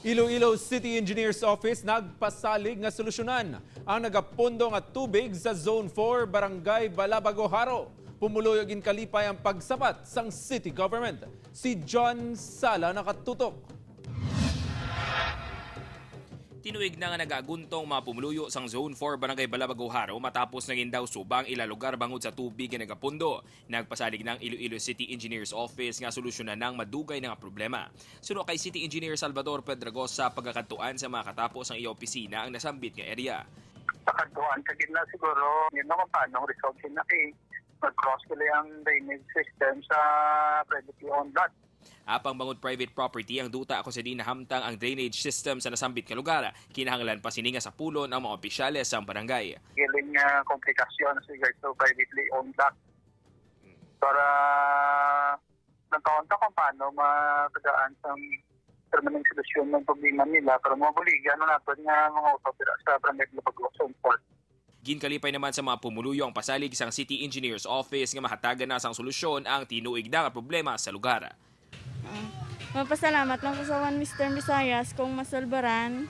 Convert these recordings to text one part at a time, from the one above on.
Iloilo City Engineers Office nagpasalig nga solusyonan ang nagapundo nga tubig sa Zone 4 barangay Balabago, Jaro. Pumuluyo ginkalipay ang pagsabat sang city government. Si John Sala nakatutok. Tinuig na nga nagaguntong mga pumuluyo sang Zone 4 Barangay Balabago, Jaro matapos naging daw subang ila lugar bangod sa tubig nga nagapundo. Nagpasalig ng Iloilo City Engineers Office nga solusyonan ng madugay na nga problema. Suno kay City Engineer Salvador Pedragos sa pagkakatuan sa mga katapos ang iya opisina ang nasambit nga area. Pagkatuan sa gitna siguro, yun naman paano resolve na mag-cross kila ang drainage system sa privately owned lot. Apang bangod private property ang duta ako sa di nahamtang ang drainage system sa nasambit nga lugar. Kinahanglan pa sininga sa pulon ang mga opisyales sa barangay. Giling nga komplikasyon sa regards to privately owned lot. Para nagkaunta kung paano matagaan sa permanent solusyon ng problema nila para mabuligan na natin nga mga utopira sa barangay Balabago Zone 4. Ginkalipay naman sa mga pumuluyo ang pasalig sang City Engineers Office nga mahatagan na sang solusyon ang tinuig na nga problema sa lugar. Mapasalamat lang ko sa Mr. Visayas kung masolbaran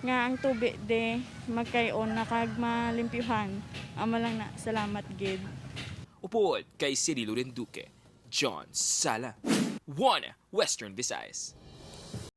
nga ang tubig de magkayon na kag malimpyuhan. Ama lang na salamat gid. Upuod kay City Duque, John Sala, 1 Western Visayas.